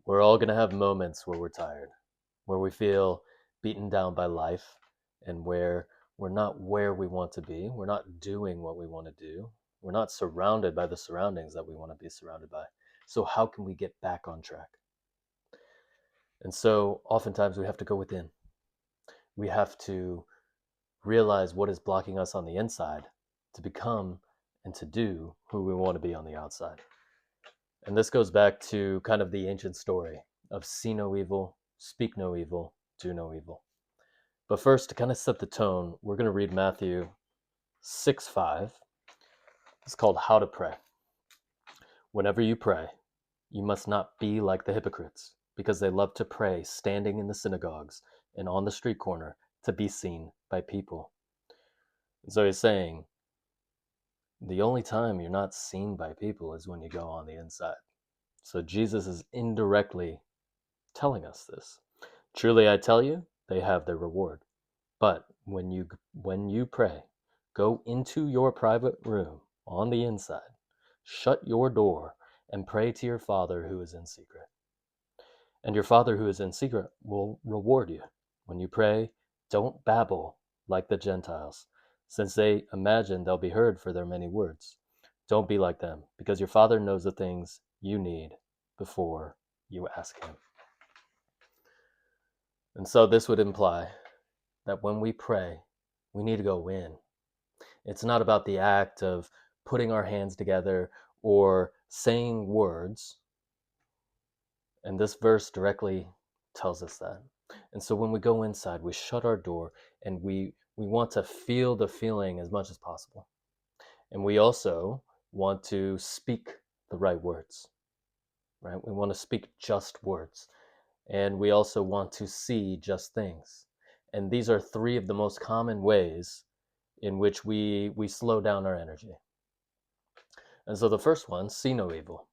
We're all going to have moments where we're tired, where we feel beaten down by life, and where we're not where we want to be. We're not doing what we want to do. We're not surrounded by the surroundings that we want to be surrounded by. So, how can we get back on track? And so, oftentimes, we have to go within. We have to realize what is blocking us on the inside to become and to do who we want to be on the outside. And this goes back to kind of the ancient story of see no evil, speak no evil, do no evil. But first, to kind of set the tone, we're going to read Matthew 6:5. It's called How to Pray. Whenever you pray, you must not be like the hypocrites, because they love to pray standing in the synagogues and on the street corner to be seen by people. And so he's saying, the only time you're not seen by people is when you go on the inside. So Jesus is indirectly telling us this. Truly I tell you, they have their reward. But when you pray, go into your private room on the inside, shut your door, and pray to your Father who is in secret. And your Father who is in secret will reward you. When you pray, don't babble like the Gentiles, since they imagine they'll be heard for their many words. Don't be like them, because your Father knows the things you need before you ask Him. And so this would imply that when we pray, we need to go in. It's not about the act of putting our hands together or saying words. And this verse directly tells us that. And so when we go inside, we shut our door and we want to feel the feeling as much as possible. And we also want to speak the right words, right? We want to speak just words. And we also want to see just things. And these are three of the most common ways in which we slow down our energy. And so the first one, see no evil.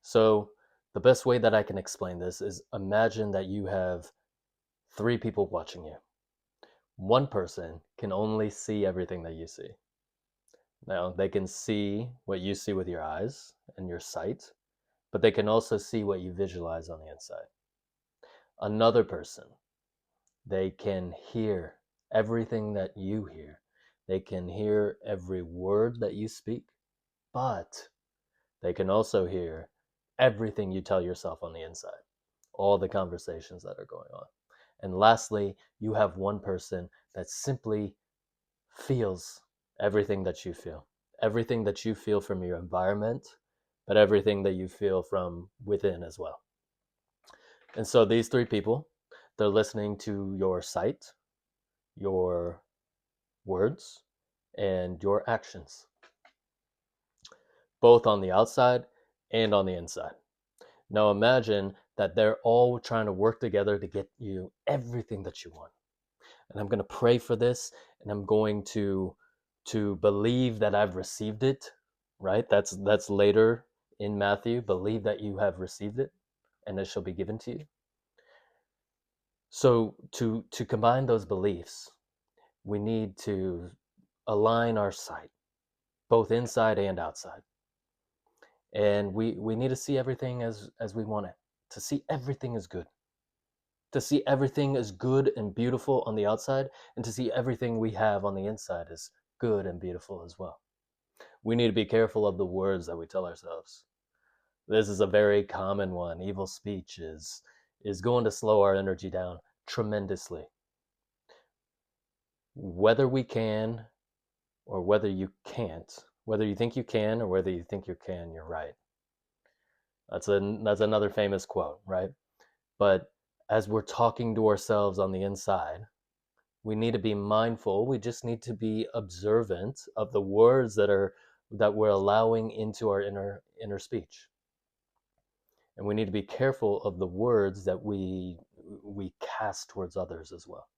So the best way that I can explain this is imagine that you have three people watching you. One person can only see everything that you see. Now, they can see what you see with your eyes and your sight, but they can also see what you visualize on the inside. Another person, they can hear everything that you hear. They can hear every word that you speak, but they can also hear everything you tell yourself on the inside, all the conversations that are going on. And lastly, you have one person that simply feels everything that you feel from your environment, but everything that you feel from within as well. And so these three people, they're listening to your sight, your words, and your actions, both on the outside and on the inside. Now imagine that they're all trying to work together to get you everything that you want. And I'm going to pray for this, and I'm going to believe that I've received it, right? That's later in Matthew, believe that you have received it and it shall be given to you. So to combine those beliefs, we need to align our sight, both inside and outside. And we need to see everything as we want it, to see everything as good, to see everything as good and beautiful on the outside, and to see everything we have on the inside as good and beautiful as well. We need to be careful of the words that we tell ourselves. This is a very common one. Evil speech is going to slow our energy down tremendously. Whether we can or whether you can't, whether you think you can or whether you think you can, you're right. That's another famous quote, right? But as we're talking to ourselves on the inside, we need to be mindful. We just need to be observant of the words that we're allowing into our inner speech. And we need to be careful of the words that we cast towards others as well.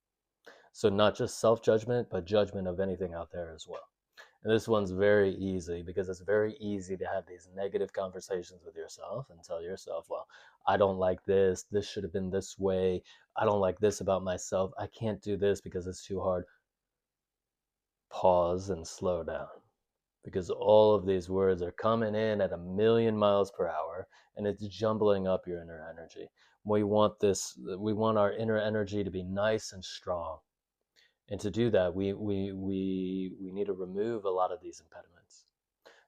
So not just self-judgment, but judgment of anything out there as well. And this one's very easy because it's very easy to have these negative conversations with yourself and tell yourself, well, I don't like this. This should have been this way. I don't like this about myself. I can't do this because it's too hard. Pause and slow down. because all of these words are coming in at 1,000,000 miles per hour, and it's jumbling up your inner energy. We want our inner energy to be nice and strong. And to do that, we need to remove a lot of these impediments.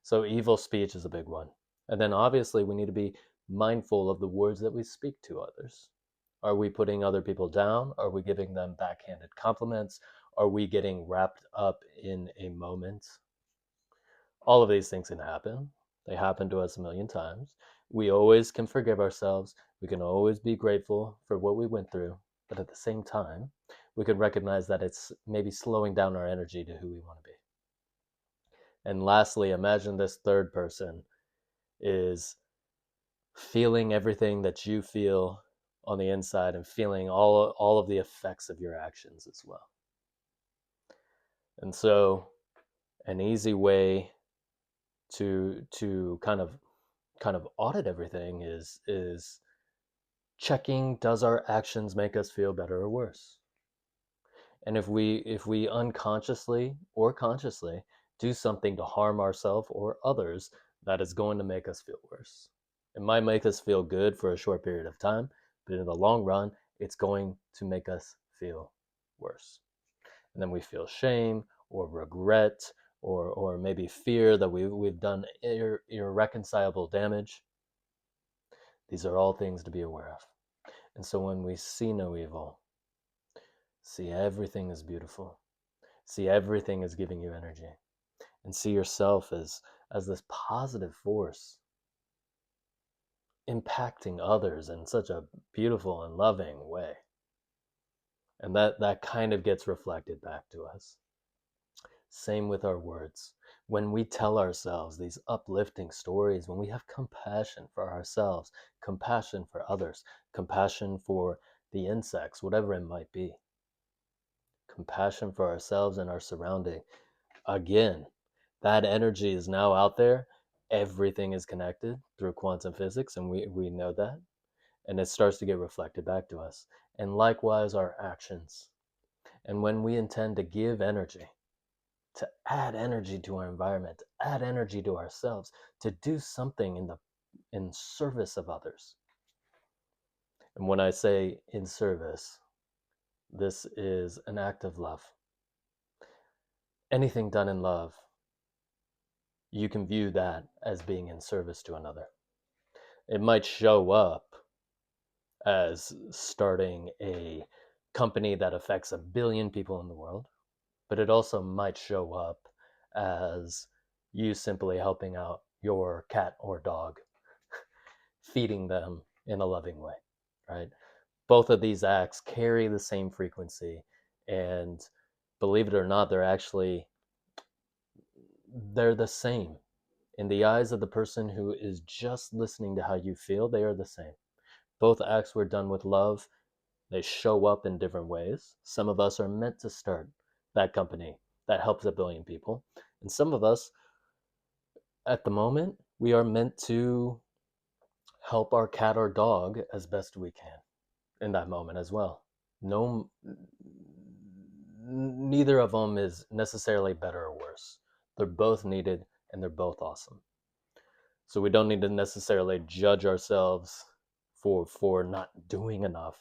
So evil speech is a big one. And then obviously we need to be mindful of the words that we speak to others. Are we putting other people down? Are we giving them backhanded compliments? Are we getting wrapped up in a moment? All of these things can happen. They happen to us a million times. We always can forgive ourselves. We can always be grateful for what we went through. But at the same time, we can recognize that it's maybe slowing down our energy to who we want to be. And lastly, imagine this third person is feeling everything that you feel on the inside and feeling all of the effects of your actions as well. And so an easy way to kind of audit everything is checking, does our actions make us feel better or worse? And if we unconsciously or consciously do something to harm ourselves or others, that is going to make us feel worse. It might make us feel good for a short period of time, but in the long run, it's going to make us feel worse. And then we feel shame or regret or maybe fear that we've done irreconcilable damage. These are all things to be aware of. And so when we see no evil, see everything is beautiful, see everything is giving you energy, and see yourself as this positive force impacting others in such a beautiful and loving way. And that kind of gets reflected back to us. Same with our words. When we tell ourselves these uplifting stories, when we have compassion for ourselves, compassion for others, compassion for the insects, whatever it might be, compassion for ourselves and our surrounding, again, that energy is now out there. Everything is connected through quantum physics, and we know that. And it starts to get reflected back to us. And likewise, our actions. And when we intend to give energy, to add energy to our environment, to add energy to ourselves, to do something in service of others. And when I say in service, this is an act of love. Anything done in love, you can view that as being in service to another. It might show up as starting a company that affects 1 billion people in the world, but it also might show up as you simply helping out your cat or dog, feeding them in a loving way, right? Both of these acts carry the same frequency, and believe it or not, they're the same. In the eyes of the person who is just listening to how you feel, they are the same. Both acts were done with love. They show up in different ways. Some of us are meant to start that company that helps 1 billion people. And some of us, at the moment, we are meant to help our cat or dog as best we can in that moment as well. No, neither of them is necessarily better or worse. They're both needed and they're both awesome. So we don't need to necessarily judge ourselves for not doing enough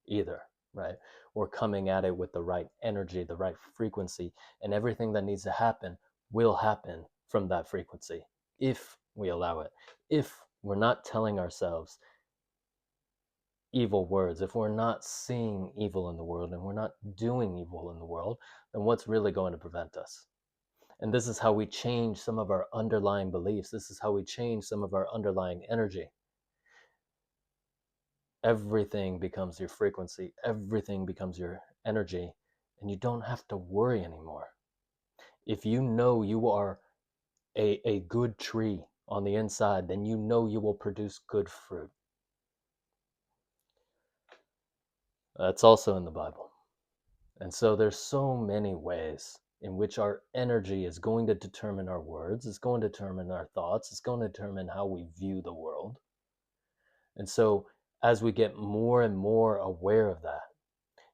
either, right? We're coming at it with the right energy, the right frequency, and everything that needs to happen will happen from that frequency if we allow it. If we're not telling ourselves evil words, if we're not seeing evil in the world and we're not doing evil in the world, then what's really going to prevent us? And this is how we change some of our underlying beliefs. This is how we change some of our underlying energy. Everything becomes your frequency, everything becomes your energy, and you don't have to worry anymore. If you know you are a good tree on the inside, then you know you will produce good fruit. That's also in the Bible. And so there's so many ways in which our energy is going to determine our words, it's going to determine our thoughts, it's going to determine how we view the world. And so as we get more and more aware of that,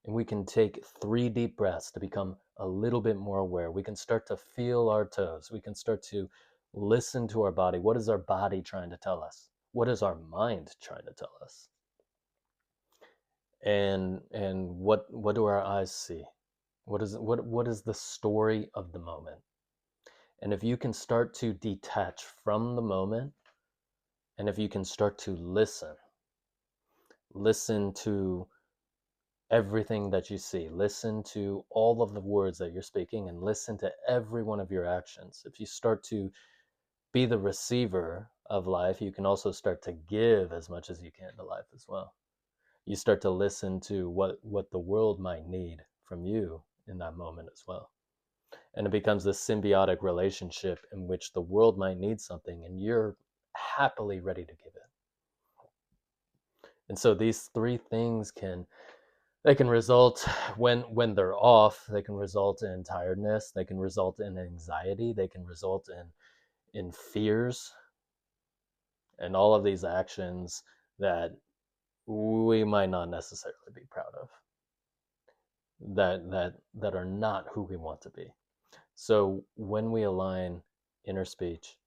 and we can take 3 deep breaths to become a little bit more aware. We can start to feel our toes. We can start to listen to our body. What is our body trying to tell us? What is our mind trying to tell us? And what do our eyes see? What is the story of the moment? And if you can start to detach from the moment, and if you can start to listen to everything that you see, listen to all of the words that you're speaking, and listen to every one of your actions. If you start to be the receiver of life, you can also start to give as much as you can to life as well. You start to listen to what the world might need from you in that moment as well. And it becomes this symbiotic relationship in which the world might need something and you're happily ready to give it. And so these 3 things can result, when they're off, they can result in tiredness, they can result in anxiety, they can result in fears, and all of these actions that we might not necessarily be proud of, that are not who we want to be. So when we align inner speech,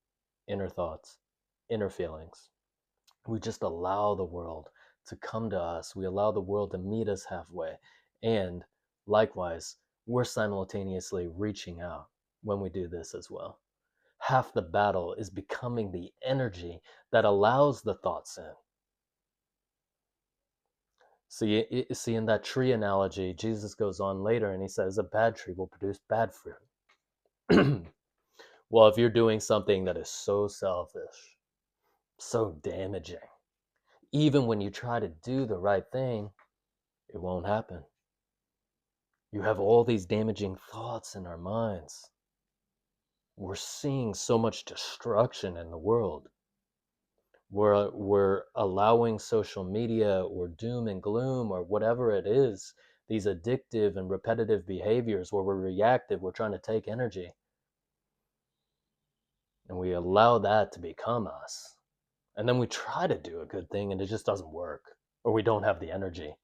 inner thoughts, inner feelings, we just allow the world to come to us. We allow the world to meet us halfway. And likewise, we're simultaneously reaching out when we do this as well. Half the battle is becoming the energy that allows the thoughts in. See, in that tree analogy, Jesus goes on later and he says a bad tree will produce bad fruit. Well, if you're doing something that is so selfish, so damaging, even when you try to do the right thing, it won't happen. You have all these damaging thoughts in our minds. We're seeing so much destruction in the world. We're allowing social media or doom and gloom or whatever it is, these addictive and repetitive behaviors where we're reactive, we're trying to take energy. And we allow that to become us. And then we try to do a good thing and it just doesn't work. Or we don't have the energy.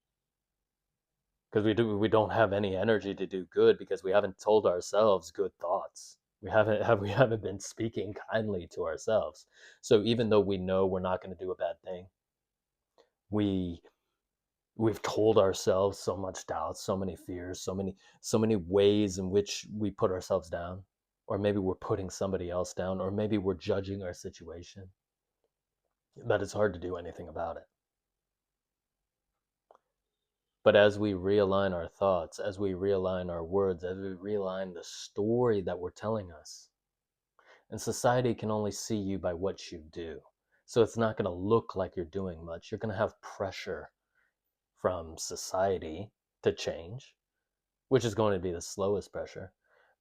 Because we don't have any energy to do good because we haven't told ourselves good thoughts. We haven't been speaking kindly to ourselves. So even though we know we're not going to do a bad thing, we've told ourselves so much doubt, so many fears, so many ways in which we put ourselves down, or maybe we're putting somebody else down, or maybe we're judging our situation, that it's hard to do anything about it. But as we realign our thoughts, as we realign our words, as we realign the story that we're telling us, and society can only see you by what you do. So it's not going to look like you're doing much. You're going to have pressure from society to change, which is going to be the slowest pressure.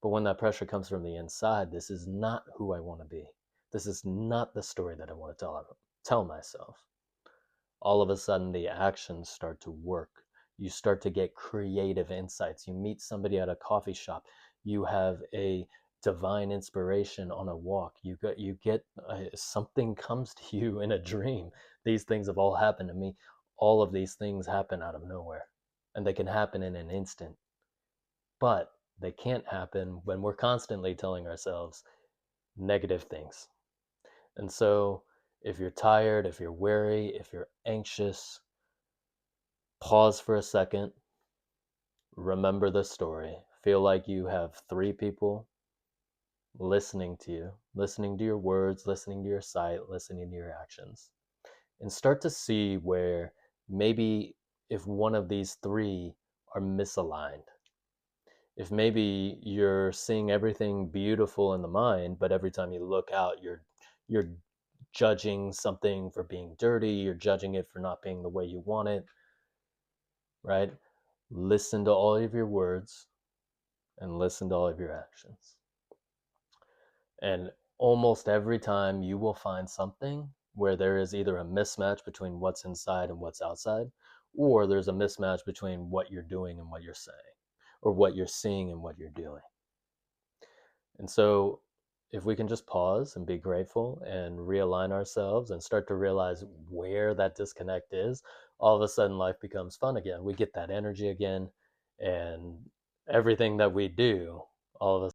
But when that pressure comes from the inside, this is not who I want to be. This is not the story that I want to tell myself. All of a sudden, the actions start to work. You start to get creative insights. You meet somebody at a coffee shop. You have a divine inspiration on a walk. You get something comes to you in a dream. These things have all happened to me. All of these things happen out of nowhere, and they can happen in an instant. But they can't happen when we're constantly telling ourselves negative things. And so, if you're tired, if you're weary, if you're anxious, pause for a second, remember the story. Feel like you have 3 people listening to you, listening to your words, listening to your sight, listening to your actions. And start to see where maybe if one of these 3 are misaligned. If maybe you're seeing everything beautiful in the mind, but every time you look out, you're judging something for being dirty, you're judging it for not being the way you want it, right? Listen to all of your words and listen to all of your actions. And almost every time you will find something where there is either a mismatch between what's inside and what's outside, or there's a mismatch between what you're doing and what you're saying, or what you're seeing and what you're doing. And so if we can just pause and be grateful and realign ourselves and start to realize where that disconnect is, all of a sudden life becomes fun again. We get that energy again. and everything that we do all of a